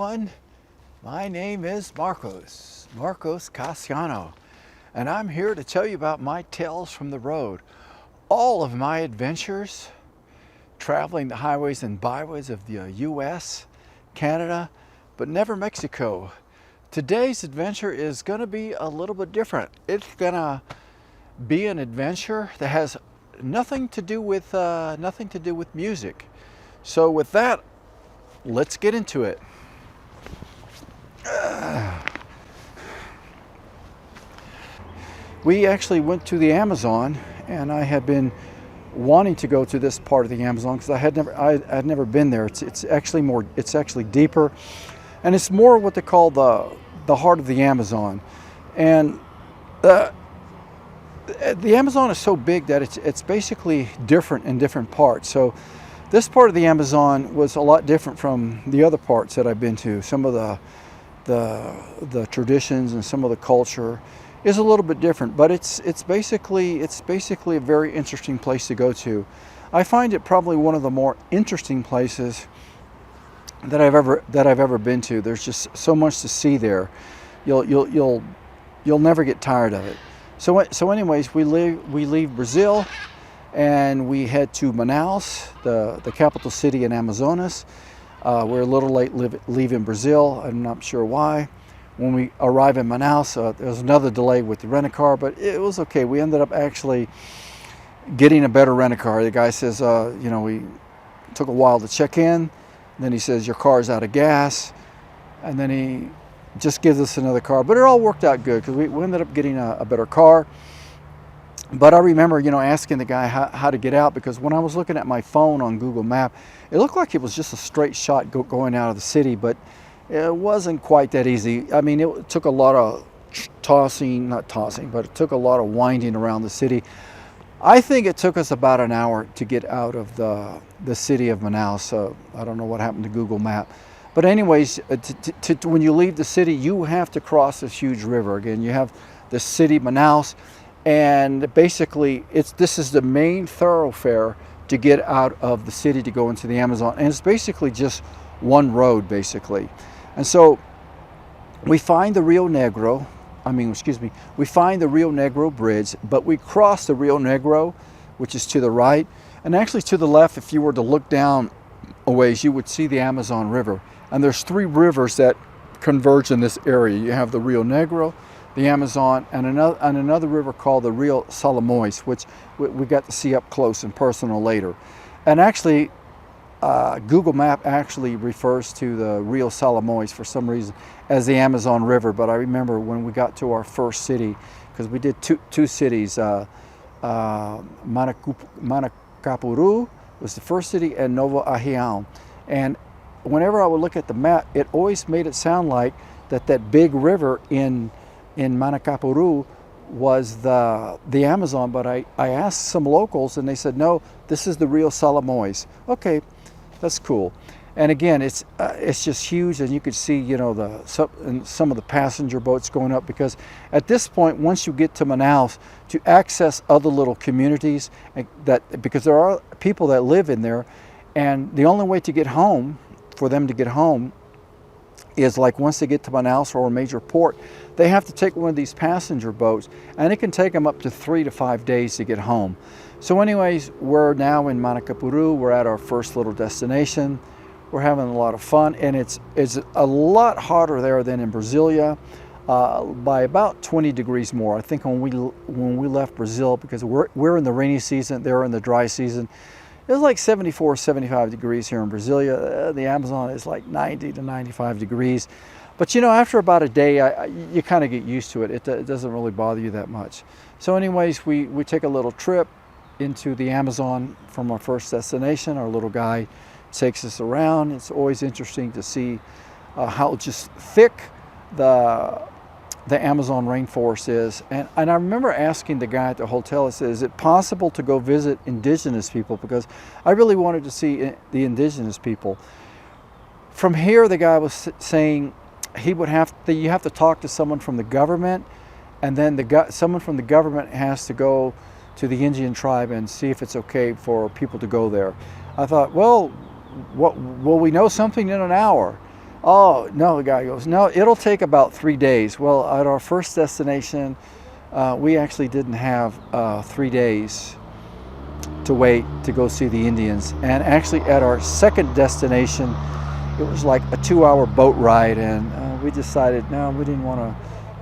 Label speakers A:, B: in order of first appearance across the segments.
A: everyone. My name is Marcos Casiano, and I'm here to tell you about my tales from the road. All of my adventures traveling the highways and byways of the US, Canada, but never Mexico. Today's adventure is going to be a little bit different. It's going to be an adventure that has nothing to do with music. So with that, let's get into it. We actually went to the Amazon, and I had been wanting to go to this part of the Amazon because I had never been there. It's actually deeper, and it's more what they call the heart of the Amazon. And the Amazon is so big that it's basically different in different parts. So this part of the Amazon was a lot different from the other parts that I've been to. Some of the traditions and some of the culture is a little bit different, but it's basically a very interesting place to go to. I find it probably one of the more interesting places that I've ever been to. There's just so much to see there. You'll never get tired of it. So anyways, we leave Brazil and we head to Manaus, the capital city in Amazonas. We're a little late leaving Brazil. I'm not sure why. When we arrive in Manaus, there was another delay with the rent-a-car, but it was okay. We ended up actually getting a better rent-a-car. The guy says, we took a while to check in. Then he says, your car's out of gas. And then he just gives us another car. But it all worked out good because we ended up getting a better car. But I remember, asking the guy how to get out, because when I was looking at my phone on Google Maps, it looked like it was just a straight shot going out of the city, but it wasn't quite that easy. I mean, it took a lot of it took a lot of winding around the city. I think it took us about an hour to get out of the city of Manaus. I don't know what happened to Google Maps. But anyways, when you leave the city, you have to cross this huge river. Again, you have the city, Manaus, and basically this is the main thoroughfare to get out of the city to go into the Amazon. And it's basically just one road, basically. And so we find the Rio Negro, we find the Rio Negro bridge, but we cross the Rio Negro, which is to the right. And actually to the left, if you were to look down a ways, you would see the Amazon River. And there's three rivers that converge in this area. You have the Rio Negro, the Amazon, and another river called the Rio Solimões, which we got to see up close and personal later. And actually, Google Map actually refers to the Rio Solimões for some reason as the Amazon River. But I remember when we got to our first city, because we did two cities, Manacapuru was the first city, and Nova Ahião. And whenever I would look at the map, it always made it sound like that big river in Manacapuru was the Amazon, but I asked some locals and they said, no, this is the Rio Solimões. Okay, that's cool. And again, it's just huge, and you could see, some of the passenger boats going up, because at this point, once you get to Manaus, to access other little communities, because there are people that live in there, and the only way to get home, for them to get home, is like once they get to Manaus or a major port, they have to take one of these passenger boats, and it can take them up to 3 to 5 days to get home. So anyways, we're now in Manacapuru. We're at our first little destination. We're having a lot of fun, and it's a lot hotter there than in Brasilia, by about 20 degrees more. I think when we left Brazil, because we're in the rainy season, they're in the dry season, it was like 74, 75 degrees here in Brasilia. The Amazon is like 90 to 95 degrees. But after about a day, you kind of get used to it. It doesn't really bother you that much. So anyways, we take a little trip into the Amazon from our first destination. Our little guy takes us around. It's always interesting to see how just thick the Amazon rainforest is. And I remember asking the guy at the hotel, I said, is it possible to go visit indigenous people? Because I really wanted to see the indigenous people. From here, the guy was saying you have to talk to someone from the government, and then someone from the government has to go to the Indian tribe and see if it's okay for people to go there. I thought, well, we know something in an hour. Oh, no, the guy goes, no, it'll take about 3 days. Well, at our first destination, we actually didn't have 3 days to wait to go see the Indians. And actually at our second destination, it was like a 2-hour boat ride, and we decided, no, we didn't want to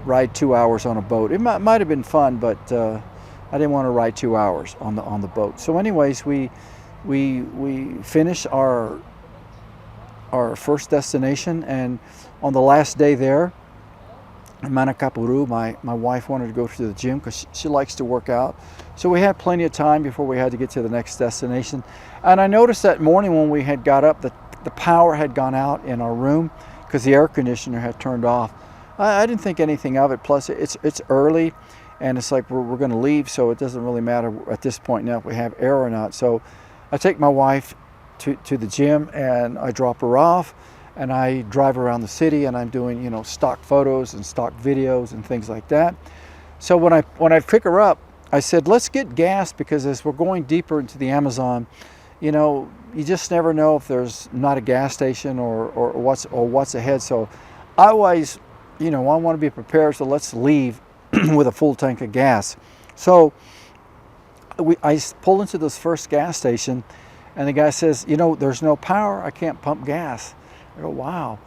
A: ride 2 hours on a boat. It might have been fun, but I didn't want to ride 2 hours on the boat. So anyways, we finished our first destination, and on the last day there in Manacapuru, my wife wanted to go to the gym because she likes to work out. So we had plenty of time before we had to get to the next destination. And I noticed that morning when we had got up that the power had gone out in our room because the air conditioner had turned off. I didn't think anything of it. Plus, it's early, and it's like we're going to leave, so it doesn't really matter at this point now if we have air or not. So I take my wife to the gym, and I drop her off, and I drive around the city, and I'm doing stock photos and stock videos and things like that. So when I pick her up, I said, let's get gas, because as we're going deeper into the Amazon, you just never know if there's not a gas station or what's ahead. So I always, I want to be prepared. So let's leave with a full tank of gas. So I pull into this first gas station, and the guy says, there's no power. I can't pump gas. I go, wow.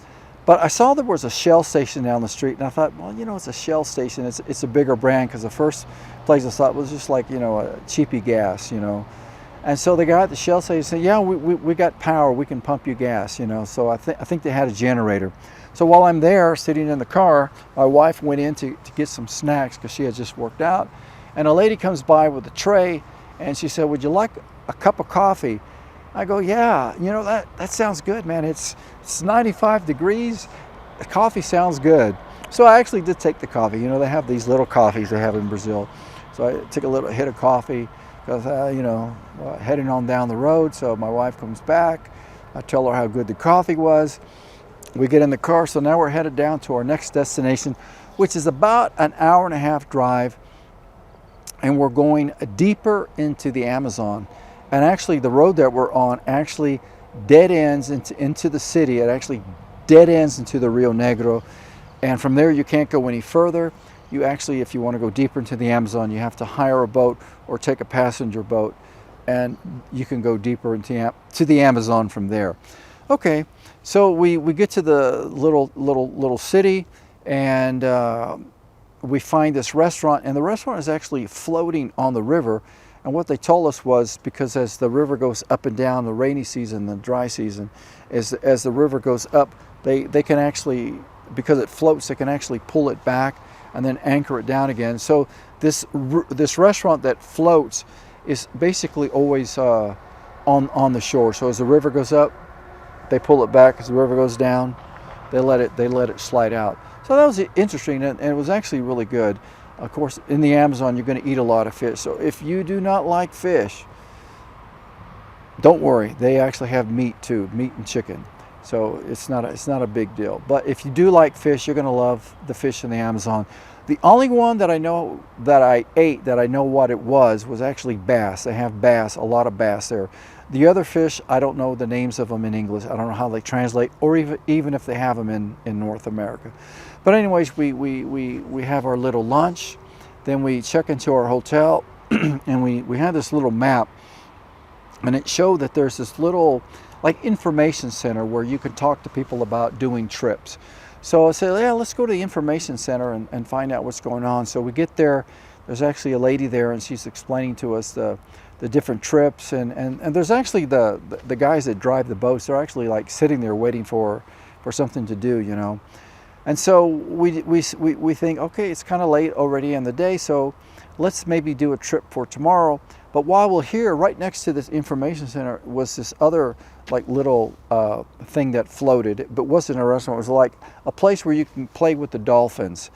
A: But I saw there was a Shell station down the street, and I thought, well, it's a Shell station. It's a bigger brand, because the first place I thought was just like, a cheapy gas, And so the guy at the Shell station said, yeah, we got power. We can pump you gas, So I think they had a generator. So while I'm there sitting in the car, my wife went in to get some snacks because she had just worked out. And a lady comes by with a tray, and she said, would you like a cup of coffee? I go, yeah, that sounds good, man. It's 95 degrees. The coffee sounds good. So I actually did take the coffee. They have these little coffees they have in Brazil. So I took a little hit of coffee because, heading on down the road. So my wife comes back. I tell her how good the coffee was. We get in the car. So now we're headed down to our next destination, which is about an hour and a half drive. And we're going deeper into the Amazon. And actually the road that we're on actually dead ends into the city. It actually dead ends into the Rio Negro. And from there you can't go any further. You actually, if you want to go deeper into the Amazon, you have to hire a boat or take a passenger boat, and you can go deeper into the Amazon from there. Okay, so we get to the little city, and we find this restaurant, and the restaurant is actually floating on the river. And what they told us was, because as the river goes up and down, the rainy season, the dry season, as the river goes up, they can actually, because it floats, they can actually pull it back and then anchor it down again. So this restaurant that floats is basically always on the shore. So as the river goes up, they pull it back. As the river goes down, they let it slide out. So that was interesting, and it was actually really good. Of course, in the Amazon, you're going to eat a lot of fish. So if you do not like fish, don't worry. They actually have meat too, meat and chicken. So it's not a big deal. But if you do like fish, you're going to love the fish in the Amazon. The only one that I know that I ate that I know what it was actually bass. They have bass, a lot of bass there. The other fish, I don't know the names of them in English. I don't know how they translate, or even if they have them in North America. But anyways, we have our little lunch. Then we check into our hotel, and we had this little map, and it showed that there's this little like information center where you can talk to people about doing trips. So I said, yeah, let's go to the information center and find out what's going on. So we get there. There's actually a lady there, and she's explaining to us the different trips, and there's actually the guys that drive the boats. They're actually like sitting there waiting for something to do, And so we think, okay, it's kind of late already in the day, so let's maybe do a trip for tomorrow. But while we're here, right next to this information center was this other like little thing that floated, but wasn't a restaurant. It was like a place where you can play with the dolphins.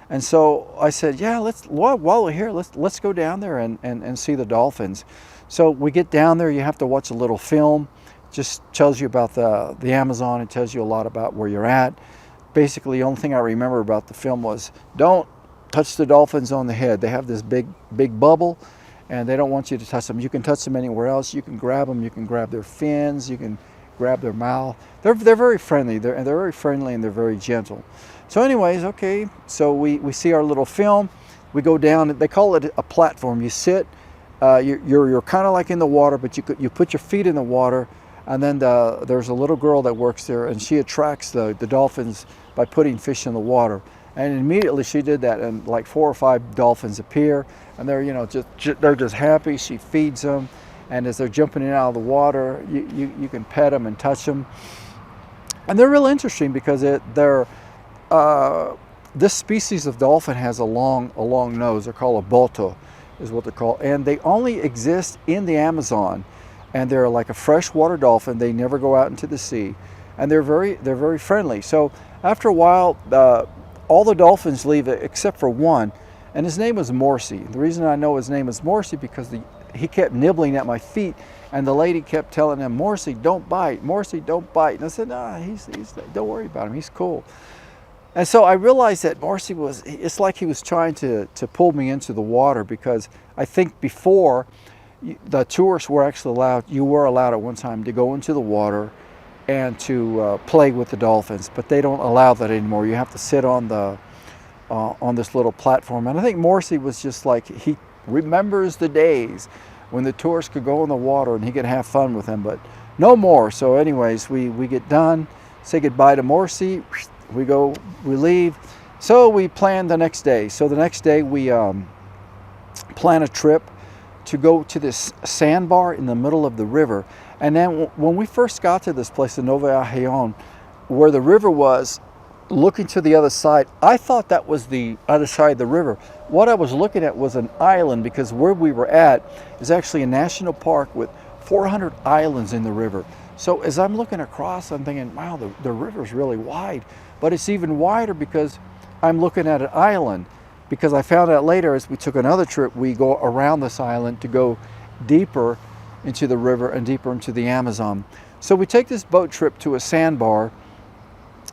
A: And so I said, yeah, while we're here, let's go down there and see the dolphins. So we get down there. You have to watch a little film. Just tells you about the Amazon. It tells you a lot about where you're at. Basically, the only thing I remember about the film was, don't touch the dolphins on the head. They have this big bubble, and they don't want you to touch them. You can touch them anywhere else. You can grab them. You can grab their fins. You can grab their mouth. They're very friendly. They're very friendly and they're very gentle. So anyways, okay, so we see our little film. We go down. They call it a platform. You sit. You're kind of like in the water, but you put your feet in the water, and then there's a little girl that works there, and she attracts the dolphins by putting fish in the water. And immediately she did that, and like 4 or 5 dolphins appear, and they're they're just happy. She feeds them, and as they're jumping in and out of the water, you can pet them and touch them, and they're real interesting because this species of dolphin has a long nose. They're called a boto, is what they're called, and they only exist in the Amazon, and they're like a freshwater dolphin. They never go out into the sea, and they're very friendly. So after a while, all the dolphins leave except for one, and his name was Morsi. The reason I know his name is Morsi because he kept nibbling at my feet, and the lady kept telling him, "Morsi, don't bite. Morsi, don't bite." And I said, "Nah, he's don't worry about him. He's cool." And so I realized that Morsi it's like he was trying to pull me into the water, because I think before the tourists were actually allowed at one time to go into the water and to play with the dolphins, but they don't allow that anymore. You have to sit on this little platform. And I think Morsi was just like, he remembers the days when the tourists could go in the water and he could have fun with them, but no more. So anyways, we get done, say goodbye to Morsi, we leave. So we plan the next day. So the next day we plan a trip to go to this sandbar in the middle of the river. And then when we first got to this place, the Nova Ahíon, where the river was, looking to the other side, I thought that was the other side of the river. What I was looking at was an island, because where we were at is actually a national park with 400 islands in the river. So as I'm looking across, I'm thinking, wow, the river's really wide. But it's even wider because I'm looking at an island. Because I found out later, as we took another trip, we go around this island to go deeper into the river and deeper into the Amazon. So we take this boat trip to a sandbar.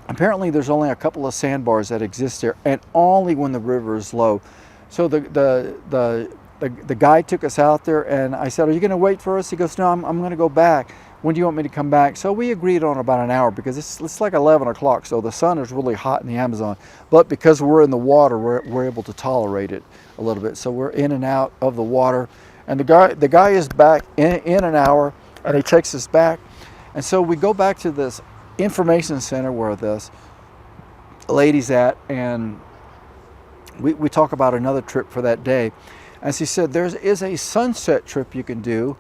A: Apparently there's only a couple of sandbars that exist there, and only when the river is low. So the guide took us out there, and I said, "Are you going to wait for us?" He goes, "No, I'm going to go back. When do you want me to come back?" So we agreed on about an hour, because it's like 11 o'clock, so the sun is really hot in the Amazon. But because we're in the water, we're able to tolerate it a little bit. So we're in and out of the water, and the guy is back in an hour, and he takes us back. And so we go back to this information center where this lady's at, and we talk about another trip for that day. And she said, there is a sunset trip you can do,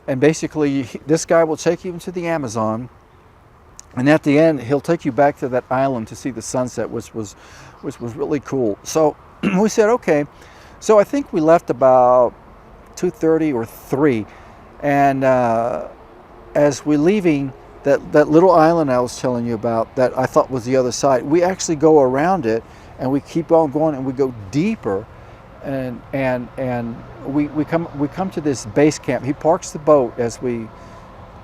A: and basically this guy will take you into the Amazon, and at the end he'll take you back to that island to see the sunset, which was really cool. So we said okay. So I think we left about 2:30 or 3, and as we're leaving that little island I was telling you about, that I thought was the other side, we actually go around it, and we keep on going, and we go deeper, and we come to this base camp. He parks the boat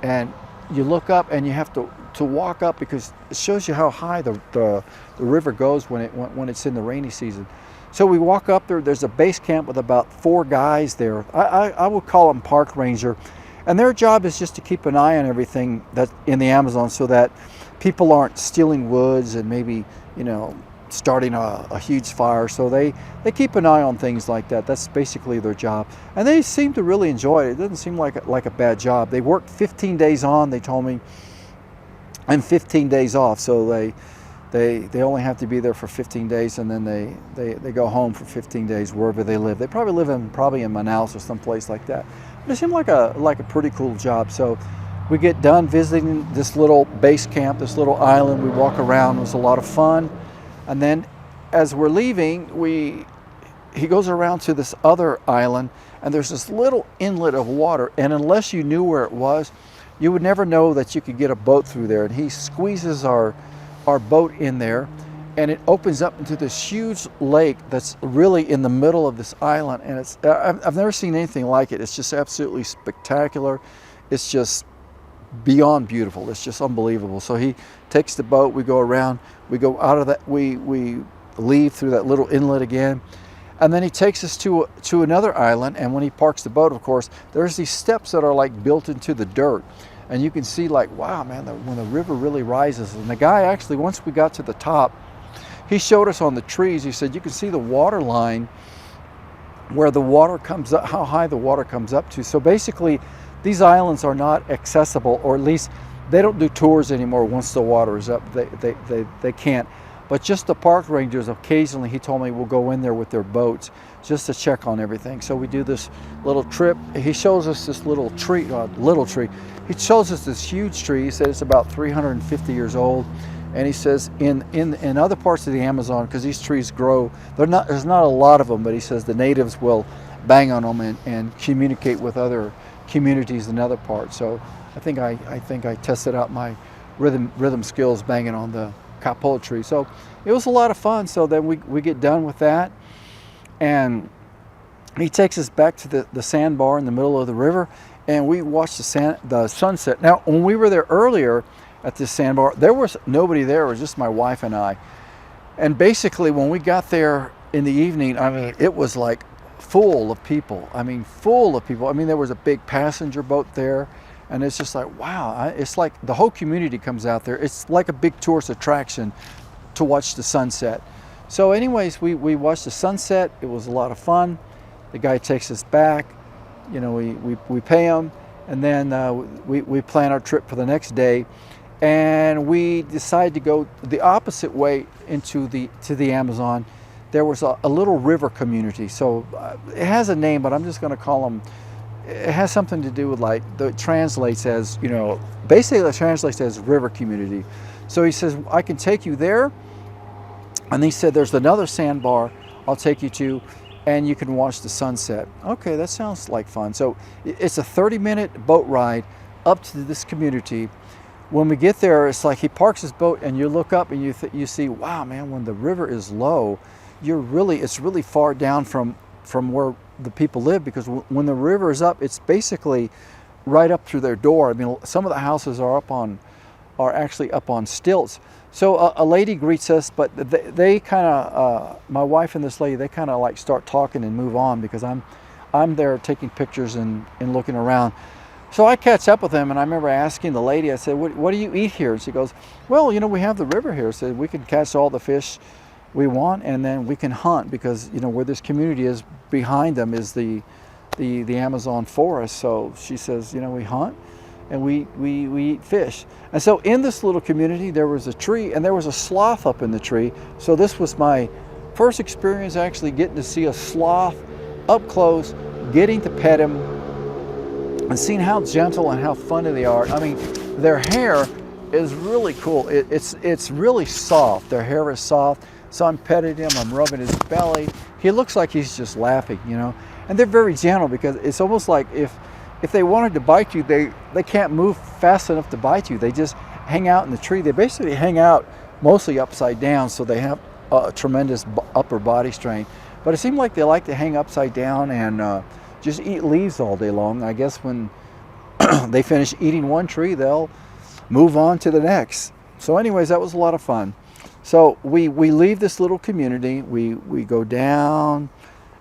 A: and you look up, and you have to walk up, because it shows you how high the river goes when it's in the rainy season. So we walk up there. There's a base camp with about 4 guys there. I would call them park ranger, and their job is just to keep an eye on everything that's in the Amazon, so that people aren't stealing woods and maybe starting a huge fire. So they keep an eye on things like that. That's basically their job, and they seem to really enjoy it. It doesn't seem like a bad job. They work 15 days on, they told me, and 15 days off. So they only have to be there for 15 days, and then they go home for 15 days wherever they live. They probably live in Manaus or someplace like that. But it seemed like a pretty cool job. So we get done visiting this little base camp, this little island. We walk around. It was a lot of fun. And then as we're leaving, he goes around to this other island, and there's this little inlet of water, and unless you knew where it was, you would never know that you could get a boat through there. And he squeezes our boat in there, and it opens up into this huge lake that's really in the middle of this island, and I've never seen anything like it. It's just absolutely spectacular. It's just beyond beautiful. It's just unbelievable. So he takes the boat, we go around, we go out of that, we leave through that little inlet again, and then he takes us to another island. And when he parks the boat, of course, there's these steps that are like built into the dirt, and you can see like, wow, man, when the river really rises. And the guy actually, once we got to the top, he showed us on the trees. He said you can see the water line where the water comes up, how high the water comes up to. So basically, these islands are not accessible, or at least they don't do tours anymore once the water is up. They can't. But just the park rangers, occasionally, he told me, will go in there with their boats just to check on everything. So we do this little trip. He shows us this little tree, He shows us this huge tree. He said it's about 350 years old. And he says in other parts of the Amazon, because these trees grow, there's not a lot of them, but he says the natives will bang on them and communicate with other communities in other parts. So I think I tested out my rhythm skills banging on the kápō tree. So it was a lot of fun. So then we get done with that, and he takes us back to the sandbar in the middle of the river, and we watched the sunset. Now, when we were there earlier at this sandbar, there was nobody there. It was just my wife and I. And basically, when we got there in the evening, I mean, it was like full of people. I mean, full of people. I mean, there was a big passenger boat there. And it's just like, wow, it's like the whole community comes out there. It's like a big tourist attraction to watch the sunset. So anyways, we watched the sunset. It was a lot of fun. The guy takes us back. You know, we pay him. And then we plan our trip for the next day. And we decide to go the opposite way to the Amazon. There was a little river community. So it has a name, but I'm just going to call them. It has something to do with, like, it translates as, you know, basically it translates as river community. So he says, I can take you there. And he said, there's another sandbar I'll take you to, and you can watch the sunset. Okay, that sounds like fun. So it's a 30-minute boat ride up to this community. When we get there, it's like he parks his boat and you look up and you see, wow, man, when the river is low, it's really far down from where the people live, because when the river is up, it's basically right up through their door. I mean, some of the houses are actually up on stilts. So a lady greets us, but they kind of, my wife and this lady, they kind of like start talking and move on, because I'm there taking pictures and looking around. So I catch up with them, and I remember asking the lady, I said, what do you eat here? And she goes, well, you know, we have the river here, so we can catch all the fish we want, and then we can hunt, because, you know, where this community is, behind them is the Amazon forest. So she says, you know, we hunt and we eat fish. And so in this little community, there was a tree, and there was a sloth up in the tree. So this was my first experience actually getting to see a sloth up close, getting to pet him, and seeing how gentle and how funny they are. I mean, their hair is really cool. It's really soft. Their hair is soft. So I'm petting him, I'm rubbing his belly. He looks like he's just laughing, you know. And they're very gentle, because it's almost like if they wanted to bite you, they can't move fast enough to bite you. They just hang out in the tree. They basically hang out mostly upside down, so they have a tremendous upper body strain. But it seemed like they like to hang upside down and just eat leaves all day long. I guess when they finish eating one tree, they'll move on to the next. So anyways, that was a lot of fun. So we leave this little community, we go down,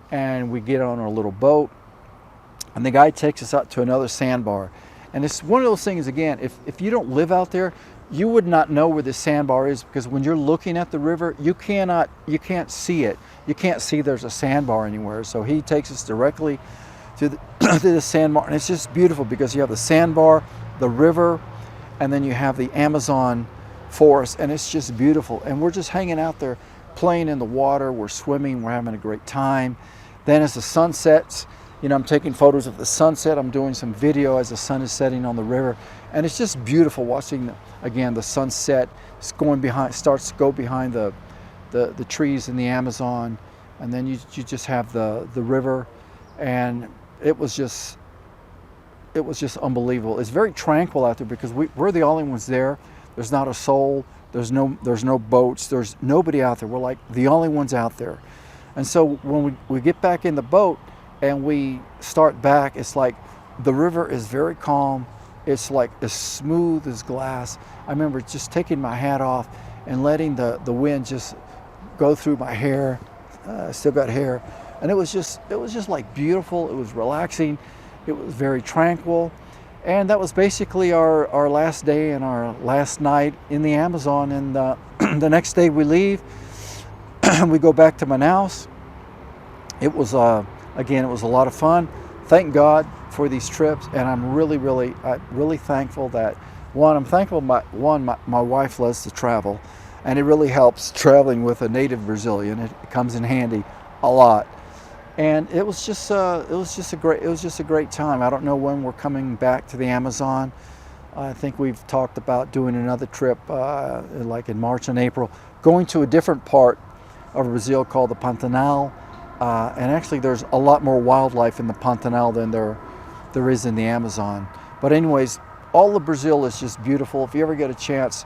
A: and we get on our little boat, and the guy takes us out to another sandbar. And it's one of those things, again, if you don't live out there, you would not know where this sandbar is, because when you're looking at the river, you can't see it. You can't see there's a sandbar anywhere. So he takes us directly to the sandbar, and it's just beautiful, because you have the sandbar, the river, and then you have the Amazon forest, and it's just beautiful. And we're just hanging out there, playing in the water, we're swimming, we're having a great time. Then as the sun sets, you know, I'm taking photos of the sunset, I'm doing some video as the sun is setting on the river, and it's just beautiful watching, again, the sunset. Starts to go behind the trees in the Amazon, and then you just have the river, and it was just unbelievable. It's very tranquil out there, because we're the only ones there. There's not a soul. There's no boats. There's nobody out there. We're like the only ones out there. And so when we get back in the boat and we start back, it's like the river is very calm. It's like as smooth as glass. I remember just taking my hat off and letting the wind just go through my hair. I still got hair. And it was just like beautiful. It was relaxing. It was very tranquil. And that was basically our last day and our last night in the Amazon. And the next day we leave, we go back to Manaus. It was, again, it was a lot of fun. Thank God for these trips, and I'm really thankful that, I'm thankful my wife loves to travel, and it really helps traveling with a native Brazilian. It comes in handy a lot. And it was just a great time. I don't know when we're coming back to the Amazon. I think we've talked about doing another trip like in March and April, going to a different part of Brazil called the Pantanal. And actually there's a lot more wildlife in the Pantanal than there is in the Amazon. But anyways, all of Brazil is just beautiful. If you ever get a chance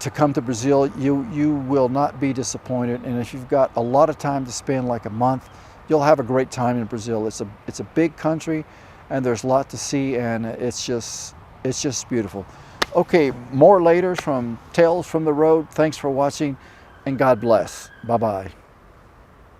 A: to come to Brazil, you will not be disappointed. And if you've got a lot of time to spend, like a month, you'll have a great time in Brazil. It's a big country, and there's a lot to see, and it's just beautiful. Okay, more later from Tales from the Road. Thanks for watching, and God bless. Bye-bye.